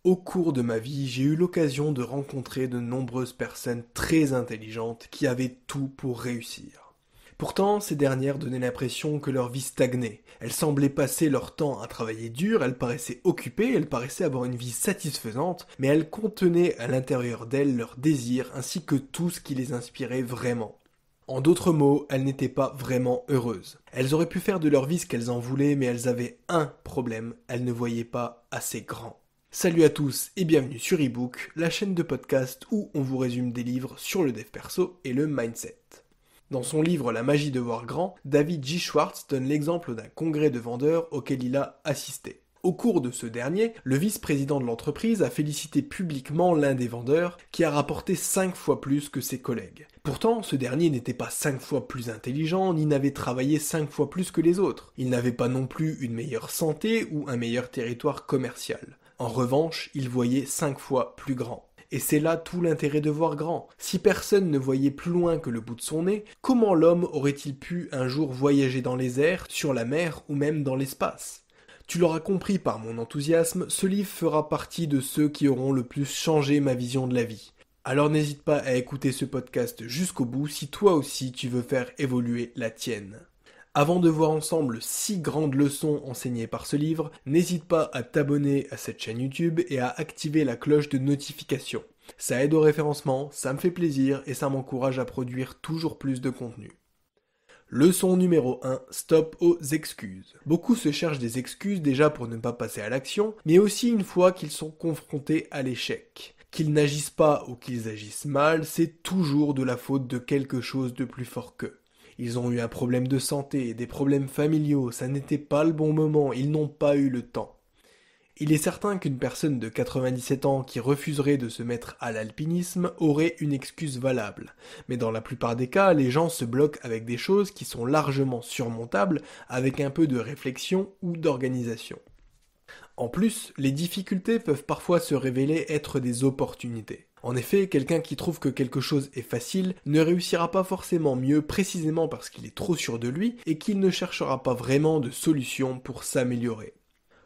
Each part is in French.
Au cours de ma vie, j'ai eu l'occasion de rencontrer de nombreuses personnes très intelligentes qui avaient tout pour réussir. Pourtant, ces dernières donnaient l'impression que leur vie stagnait. Elles semblaient passer leur temps à travailler dur, elles paraissaient occupées, elles paraissaient avoir une vie satisfaisante, mais elles contenaient à l'intérieur d'elles leurs désirs ainsi que tout ce qui les inspirait vraiment. En d'autres mots, elles n'étaient pas vraiment heureuses. Elles auraient pu faire de leur vie ce qu'elles en voulaient, mais elles avaient un problème, elles ne voyaient pas assez grand. Salut à tous et bienvenue sur eBook, la chaîne de podcast où on vous résume des livres sur le dev perso et le mindset. Dans son livre La magie de voir grand, David J. Schwartz donne l'exemple d'un congrès de vendeurs auquel il a assisté. Au cours de ce dernier, le vice-président de l'entreprise a félicité publiquement l'un des vendeurs qui a rapporté 5 fois plus que ses collègues. Pourtant, ce dernier n'était pas 5 fois plus intelligent ni n'avait travaillé 5 fois plus que les autres. Il n'avait pas non plus une meilleure santé ou un meilleur territoire commercial. En revanche, il voyait 5 fois plus grand. Et c'est là tout l'intérêt de voir grand. Si personne ne voyait plus loin que le bout de son nez, comment l'homme aurait-il pu un jour voyager dans les airs, sur la mer ou même dans l'espace ? Tu l'auras compris par mon enthousiasme, ce livre fera partie de ceux qui auront le plus changé ma vision de la vie. Alors n'hésite pas à écouter ce podcast jusqu'au bout si toi aussi tu veux faire évoluer la tienne. Avant de voir ensemble 6 grandes leçons enseignées par ce livre, n'hésite pas à t'abonner à cette chaîne YouTube et à activer la cloche de notification. Ça aide au référencement, ça me fait plaisir et ça m'encourage à produire toujours plus de contenu. Leçon numéro 1, stop aux excuses. Beaucoup se cherchent des excuses déjà pour ne pas passer à l'action, mais aussi une fois qu'ils sont confrontés à l'échec. Qu'ils n'agissent pas ou qu'ils agissent mal, c'est toujours de la faute de quelque chose de plus fort qu'eux. Ils ont eu un problème de santé, des problèmes familiaux, ça n'était pas le bon moment, ils n'ont pas eu le temps. Il est certain qu'une personne de 97 ans qui refuserait de se mettre à l'alpinisme aurait une excuse valable. Mais dans la plupart des cas, les gens se bloquent avec des choses qui sont largement surmontables avec un peu de réflexion ou d'organisation. En plus, les difficultés peuvent parfois se révéler être des opportunités. En effet, quelqu'un qui trouve que quelque chose est facile ne réussira pas forcément mieux précisément parce qu'il est trop sûr de lui et qu'il ne cherchera pas vraiment de solution pour s'améliorer.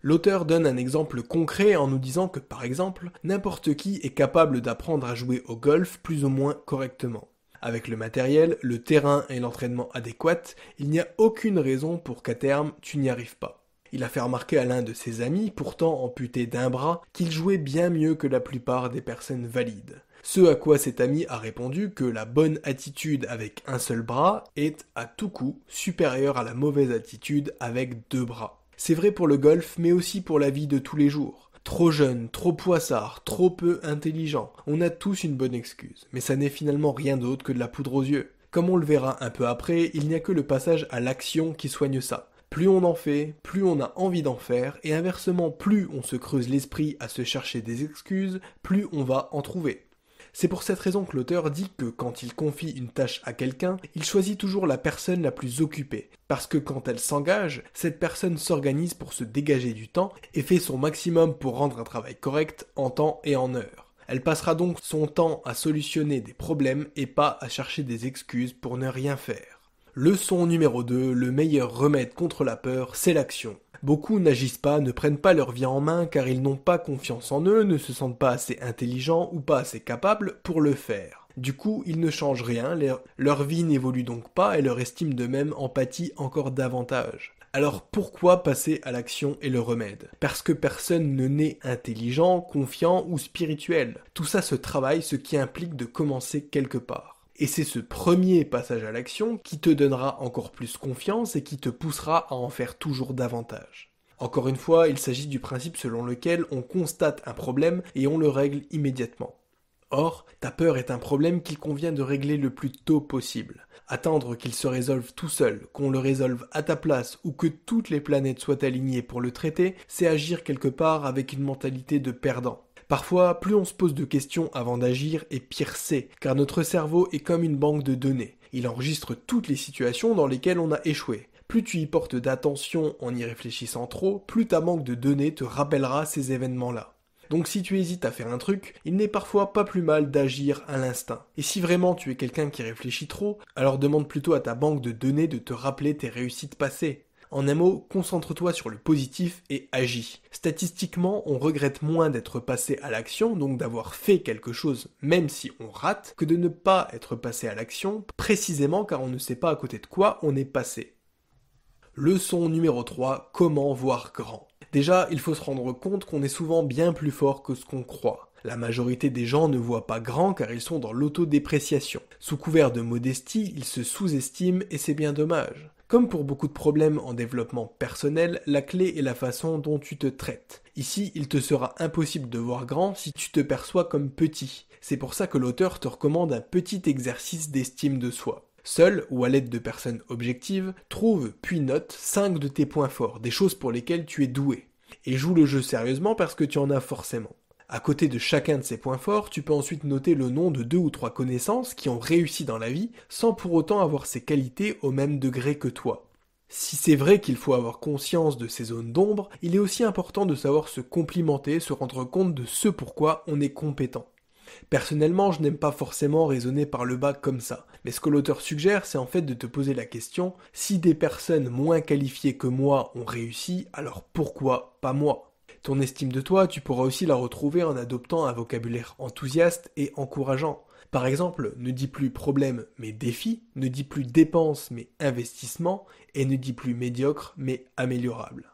L'auteur donne un exemple concret en nous disant que, par exemple, n'importe qui est capable d'apprendre à jouer au golf plus ou moins correctement. Avec le matériel, le terrain et l'entraînement adéquats, il n'y a aucune raison pour qu'à terme, tu n'y arrives pas. Il a fait remarquer à l'un de ses amis, pourtant amputé d'un bras, qu'il jouait bien mieux que la plupart des personnes valides. Ce à quoi cet ami a répondu que la bonne attitude avec un seul bras est, à tout coup, supérieure à la mauvaise attitude avec 2 bras. C'est vrai pour le golf, mais aussi pour la vie de tous les jours. Trop jeune, trop poissard, trop peu intelligent, on a tous une bonne excuse, mais ça n'est finalement rien d'autre que de la poudre aux yeux. Comme on le verra un peu après, il n'y a que le passage à l'action qui soigne ça. Plus on en fait, plus on a envie d'en faire, et inversement, plus on se creuse l'esprit à se chercher des excuses, plus on va en trouver. C'est pour cette raison que l'auteur dit que quand il confie une tâche à quelqu'un, il choisit toujours la personne la plus occupée, parce que quand elle s'engage, cette personne s'organise pour se dégager du temps et fait son maximum pour rendre un travail correct en temps et en heure. Elle passera donc son temps à solutionner des problèmes et pas à chercher des excuses pour ne rien faire. Leçon numéro 2, le meilleur remède contre la peur, c'est l'action. Beaucoup n'agissent pas, ne prennent pas leur vie en main car ils n'ont pas confiance en eux, ne se sentent pas assez intelligents ou pas assez capables pour le faire. Du coup, ils ne changent rien, leur vie n'évolue donc pas et leur estime d'eux-mêmes en pâtit encore davantage. Alors pourquoi passer à l'action et le remède ? Parce que personne ne naît intelligent, confiant ou spirituel. Tout ça se travaille, ce qui implique de commencer quelque part. Et c'est ce premier passage à l'action qui te donnera encore plus confiance et qui te poussera à en faire toujours davantage. Encore une fois, il s'agit du principe selon lequel on constate un problème et on le règle immédiatement. Or, ta peur est un problème qu'il convient de régler le plus tôt possible. Attendre qu'il se résolve tout seul, qu'on le résolve à ta place ou que toutes les planètes soient alignées pour le traiter, c'est agir quelque part avec une mentalité de perdant. Parfois, plus on se pose de questions avant d'agir, et pire c'est, car notre cerveau est comme une banque de données. Il enregistre toutes les situations dans lesquelles on a échoué. Plus tu y portes d'attention en y réfléchissant trop, plus ta banque de données te rappellera ces événements-là. Donc si tu hésites à faire un truc, il n'est parfois pas plus mal d'agir à l'instinct. Et si vraiment tu es quelqu'un qui réfléchit trop, alors demande plutôt à ta banque de données de te rappeler tes réussites passées. En un mot, concentre-toi sur le positif et agis. Statistiquement, on regrette moins d'être passé à l'action, donc d'avoir fait quelque chose même si on rate, que de ne pas être passé à l'action, précisément car on ne sait pas à côté de quoi on est passé. Leçon numéro 3, comment voir grand. Déjà, il faut se rendre compte qu'on est souvent bien plus fort que ce qu'on croit. La majorité des gens ne voient pas grand car ils sont dans l'autodépréciation. Sous couvert de modestie, ils se sous-estiment et c'est bien dommage. Comme pour beaucoup de problèmes en développement personnel, la clé est la façon dont tu te traites. Ici, il te sera impossible de voir grand si tu te perçois comme petit. C'est pour ça que l'auteur te recommande un petit exercice d'estime de soi. Seul, ou à l'aide de personnes objectives, trouve puis note 5 de tes points forts, des choses pour lesquelles tu es doué. Et joue le jeu sérieusement parce que tu en as forcément. À côté de chacun de ces points forts, tu peux ensuite noter le nom de 2 ou 3 connaissances qui ont réussi dans la vie sans pour autant avoir ces qualités au même degré que toi. Si c'est vrai qu'il faut avoir conscience de ces zones d'ombre, il est aussi important de savoir se complimenter, se rendre compte de ce pourquoi on est compétent. Personnellement, je n'aime pas forcément raisonner par le bas comme ça, mais ce que l'auteur suggère, c'est en fait de te poser la question, si des personnes moins qualifiées que moi ont réussi, alors pourquoi pas moi ? Ton estime de toi, tu pourras aussi la retrouver en adoptant un vocabulaire enthousiaste et encourageant. Par exemple, ne dis plus problème mais défi, ne dis plus dépense mais investissement, et ne dis plus médiocre mais améliorable.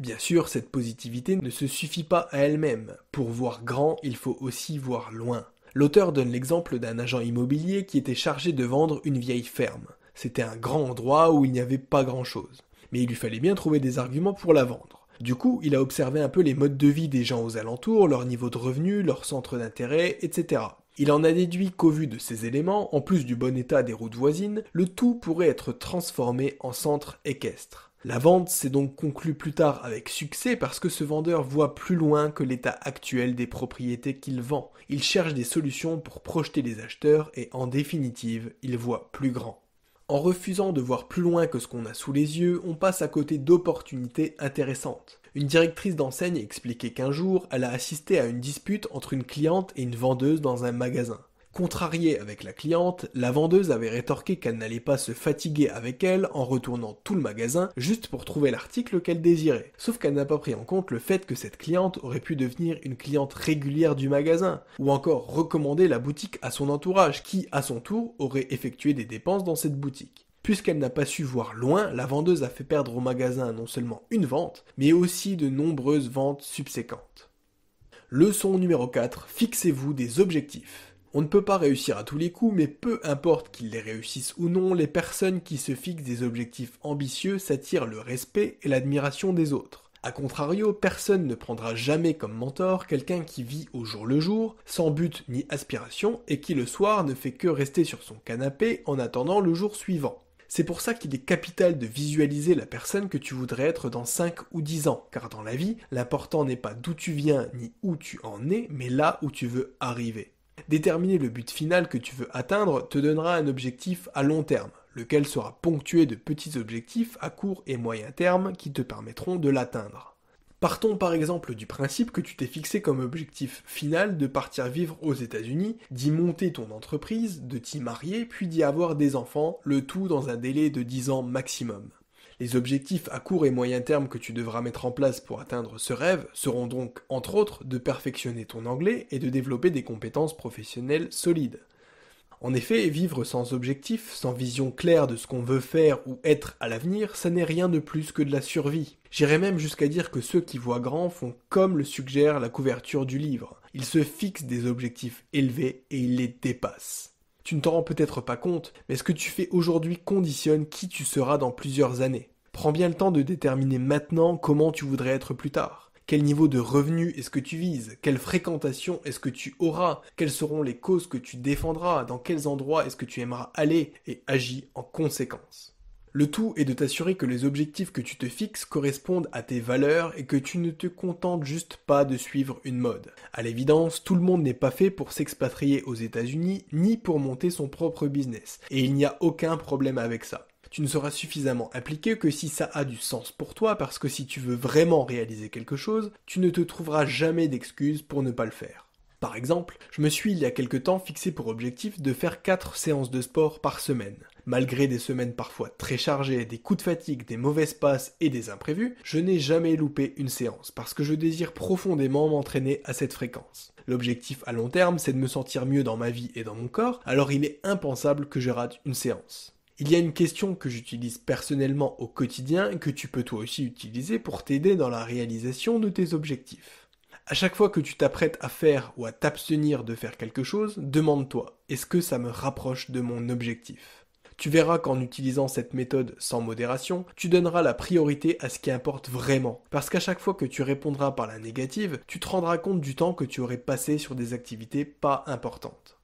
Bien sûr, cette positivité ne se suffit pas à elle-même. Pour voir grand, il faut aussi voir loin. L'auteur donne l'exemple d'un agent immobilier qui était chargé de vendre une vieille ferme. C'était un grand endroit où il n'y avait pas grand-chose. Mais il lui fallait bien trouver des arguments pour la vendre. Du coup, il a observé un peu les modes de vie des gens aux alentours, leur niveau de revenus, leur centre d'intérêt, etc. Il en a déduit qu'au vu de ces éléments, en plus du bon état des routes voisines, le tout pourrait être transformé en centre équestre. La vente s'est donc conclue plus tard avec succès parce que ce vendeur voit plus loin que l'état actuel des propriétés qu'il vend. Il cherche des solutions pour projeter les acheteurs et en définitive, il voit plus grand. En refusant de voir plus loin que ce qu'on a sous les yeux, on passe à côté d'opportunités intéressantes. Une directrice d'enseigne expliquait qu'un jour, elle a assisté à une dispute entre une cliente et une vendeuse dans un magasin. Contrariée avec la cliente, la vendeuse avait rétorqué qu'elle n'allait pas se fatiguer avec elle en retournant tout le magasin juste pour trouver l'article qu'elle désirait. Sauf qu'elle n'a pas pris en compte le fait que cette cliente aurait pu devenir une cliente régulière du magasin, ou encore recommander la boutique à son entourage qui, à son tour, aurait effectué des dépenses dans cette boutique. Puisqu'elle n'a pas su voir loin, la vendeuse a fait perdre au magasin non seulement une vente, mais aussi de nombreuses ventes subséquentes. Leçon numéro 4, fixez-vous des objectifs. On ne peut pas réussir à tous les coups, mais peu importe qu'ils les réussissent ou non, les personnes qui se fixent des objectifs ambitieux s'attirent le respect et l'admiration des autres. A contrario, personne ne prendra jamais comme mentor quelqu'un qui vit au jour le jour, sans but ni aspiration, et qui le soir ne fait que rester sur son canapé en attendant le jour suivant. C'est pour ça qu'il est capital de visualiser la personne que tu voudrais être dans 5 ou 10 ans, car dans la vie, l'important n'est pas d'où tu viens ni où tu en es, mais là où tu veux arriver. Déterminer le but final que tu veux atteindre te donnera un objectif à long terme, lequel sera ponctué de petits objectifs à court et moyen terme qui te permettront de l'atteindre. Partons par exemple du principe que tu t'es fixé comme objectif final de partir vivre aux États-Unis, d'y monter ton entreprise, de t'y marier, puis d'y avoir des enfants, le tout dans un délai de 10 ans maximum. Les objectifs à court et moyen terme que tu devras mettre en place pour atteindre ce rêve seront donc, entre autres, de perfectionner ton anglais et de développer des compétences professionnelles solides. En effet, vivre sans objectif, sans vision claire de ce qu'on veut faire ou être à l'avenir, ça n'est rien de plus que de la survie. J'irais même jusqu'à dire que ceux qui voient grand font comme le suggère la couverture du livre. Ils se fixent des objectifs élevés et ils les dépassent. Tu ne t'en rends peut-être pas compte, mais ce que tu fais aujourd'hui conditionne qui tu seras dans plusieurs années. Prends bien le temps de déterminer maintenant comment tu voudrais être plus tard. Quel niveau de revenu est-ce que tu vises? Quelle fréquentation est-ce que tu auras? Quelles seront les causes que tu défendras? Dans quels endroits est-ce que tu aimeras aller? Et agis en conséquence. Le tout est de t'assurer que les objectifs que tu te fixes correspondent à tes valeurs et que tu ne te contentes juste pas de suivre une mode. À l'évidence, tout le monde n'est pas fait pour s'expatrier aux États-Unis ni pour monter son propre business. Et il n'y a aucun problème avec ça. Tu ne seras suffisamment impliqué que si ça a du sens pour toi, parce que si tu veux vraiment réaliser quelque chose, tu ne te trouveras jamais d'excuses pour ne pas le faire. Par exemple, je me suis il y a quelque temps fixé pour objectif de faire 4 séances de sport par semaine. Malgré des semaines parfois très chargées, des coups de fatigue, des mauvaises passes et des imprévus, je n'ai jamais loupé une séance parce que je désire profondément m'entraîner à cette fréquence. L'objectif à long terme, c'est de me sentir mieux dans ma vie et dans mon corps, alors il est impensable que je rate une séance. Il y a une question que j'utilise personnellement au quotidien et que tu peux toi aussi utiliser pour t'aider dans la réalisation de tes objectifs. À chaque fois que tu t'apprêtes à faire ou à t'abstenir de faire quelque chose, demande-toi, est-ce que ça me rapproche de mon objectif ? Tu verras qu'en utilisant cette méthode sans modération, tu donneras la priorité à ce qui importe vraiment. Parce qu'à chaque fois que tu répondras par la négative, tu te rendras compte du temps que tu aurais passé sur des activités pas importantes.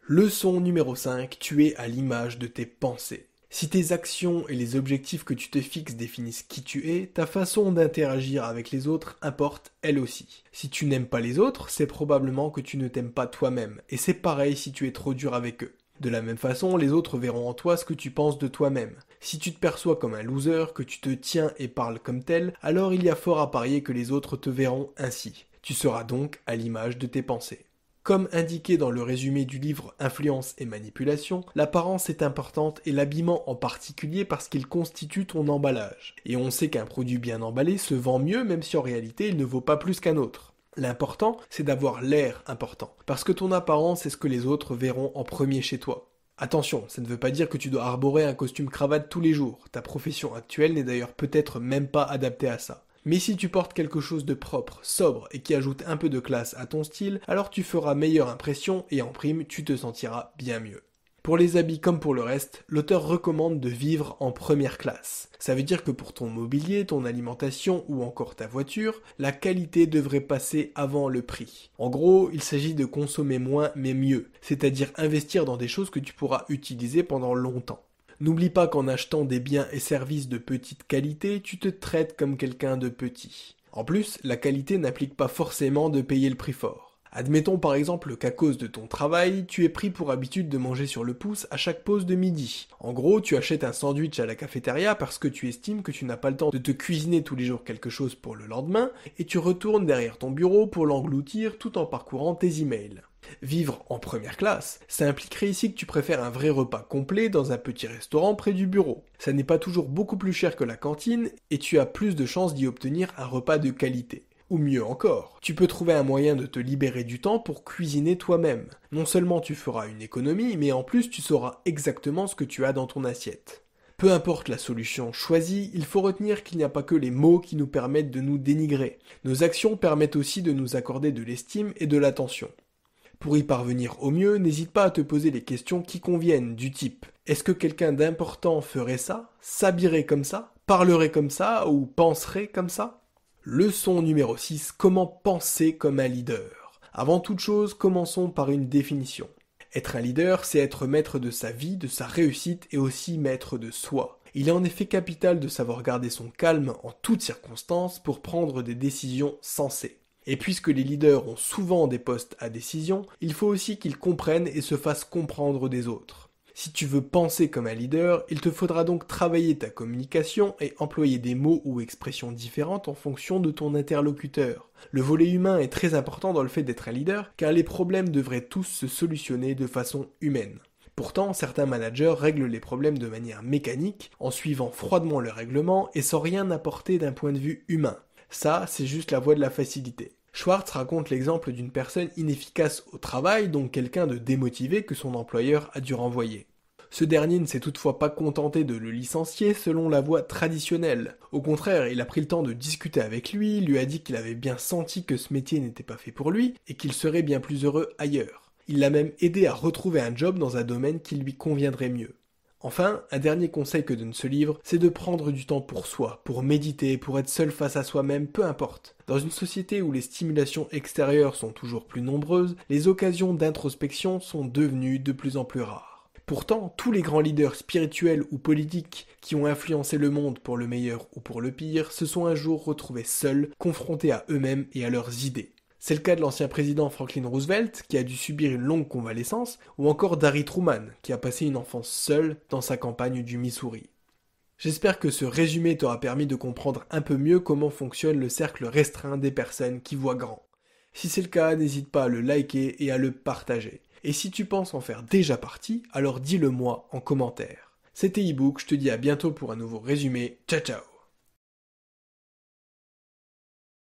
Leçon numéro 5, tu es à l'image de tes pensées. Si tes actions et les objectifs que tu te fixes définissent qui tu es, ta façon d'interagir avec les autres importe elle aussi. Si tu n'aimes pas les autres, c'est probablement que tu ne t'aimes pas toi-même, et c'est pareil si tu es trop dur avec eux. De la même façon, les autres verront en toi ce que tu penses de toi-même. Si tu te perçois comme un loser, que tu te tiens et parles comme tel, alors il y a fort à parier que les autres te verront ainsi. Tu seras donc à l'image de tes pensées. Comme indiqué dans le résumé du livre Influence et manipulation, l'apparence est importante et l'habillement en particulier parce qu'il constitue ton emballage. Et on sait qu'un produit bien emballé se vend mieux même si en réalité il ne vaut pas plus qu'un autre. L'important, c'est d'avoir l'air important, parce que ton apparence est ce que les autres verront en premier chez toi. Attention, ça ne veut pas dire que tu dois arborer un costume cravate tous les jours, ta profession actuelle n'est d'ailleurs peut-être même pas adaptée à ça. Mais si tu portes quelque chose de propre, sobre et qui ajoute un peu de classe à ton style, alors tu feras meilleure impression et en prime, tu te sentiras bien mieux. Pour les habits comme pour le reste, l'auteur recommande de vivre en première classe. Ça veut dire que pour ton mobilier, ton alimentation ou encore ta voiture, la qualité devrait passer avant le prix. En gros, il s'agit de consommer moins mais mieux, c'est-à-dire investir dans des choses que tu pourras utiliser pendant longtemps. N'oublie pas qu'en achetant des biens et services de petite qualité, tu te traites comme quelqu'un de petit. En plus, la qualité n'implique pas forcément de payer le prix fort. Admettons par exemple qu'à cause de ton travail, tu es pris pour habitude de manger sur le pouce à chaque pause de midi. En gros, tu achètes un sandwich à la cafétéria parce que tu estimes que tu n'as pas le temps de te cuisiner tous les jours quelque chose pour le lendemain, et tu retournes derrière ton bureau pour l'engloutir tout en parcourant tes emails. Vivre en première classe, ça impliquerait ici que tu préfères un vrai repas complet dans un petit restaurant près du bureau. Ça n'est pas toujours beaucoup plus cher que la cantine et tu as plus de chances d'y obtenir un repas de qualité. Ou mieux encore, tu peux trouver un moyen de te libérer du temps pour cuisiner toi-même. Non seulement tu feras une économie, mais en plus tu sauras exactement ce que tu as dans ton assiette. Peu importe la solution choisie, il faut retenir qu'il n'y a pas que les mots qui nous permettent de nous dénigrer. Nos actions permettent aussi de nous accorder de l'estime et de l'attention. Pour y parvenir au mieux, n'hésite pas à te poser les questions qui conviennent, du type « Est-ce que quelqu'un d'important ferait ça, s'habillerait comme ça, parlerait comme ça ou penserait comme ça ?» Leçon numéro 6, comment penser comme un leader. Avant toute chose, commençons par une définition. Être un leader, c'est être maître de sa vie, de sa réussite et aussi maître de soi. Il est en effet capital de savoir garder son calme en toutes circonstances pour prendre des décisions sensées. Et puisque les leaders ont souvent des postes à décision, il faut aussi qu'ils comprennent et se fassent comprendre des autres. Si tu veux penser comme un leader, il te faudra donc travailler ta communication et employer des mots ou expressions différentes en fonction de ton interlocuteur. Le volet humain est très important dans le fait d'être un leader, car les problèmes devraient tous se solutionner de façon humaine. Pourtant, certains managers règlent les problèmes de manière mécanique, en suivant froidement le règlement et sans rien apporter d'un point de vue humain. Ça, c'est juste la voie de la facilité. Schwartz raconte l'exemple d'une personne inefficace au travail, donc quelqu'un de démotivé que son employeur a dû renvoyer. Ce dernier ne s'est toutefois pas contenté de le licencier selon la voie traditionnelle. Au contraire, il a pris le temps de discuter avec lui, lui a dit qu'il avait bien senti que ce métier n'était pas fait pour lui et qu'il serait bien plus heureux ailleurs. Il l'a même aidé à retrouver un job dans un domaine qui lui conviendrait mieux. Enfin, un dernier conseil que donne ce livre, c'est de prendre du temps pour soi, pour méditer, pour être seul face à soi-même, peu importe. Dans une société où les stimulations extérieures sont toujours plus nombreuses, les occasions d'introspection sont devenues de plus en plus rares. Pourtant, tous les grands leaders spirituels ou politiques qui ont influencé le monde pour le meilleur ou pour le pire se sont un jour retrouvés seuls, confrontés à eux-mêmes et à leurs idées. C'est le cas de l'ancien président Franklin Roosevelt, qui a dû subir une longue convalescence, ou encore d'Harry Truman, qui a passé une enfance seule dans sa campagne du Missouri. J'espère que ce résumé t'aura permis de comprendre un peu mieux comment fonctionne le cercle restreint des personnes qui voient grand. Si c'est le cas, n'hésite pas à le liker et à le partager. Et si tu penses en faire déjà partie, alors dis-le moi en commentaire. C'était ebook, je te dis à bientôt pour un nouveau résumé. Ciao ciao.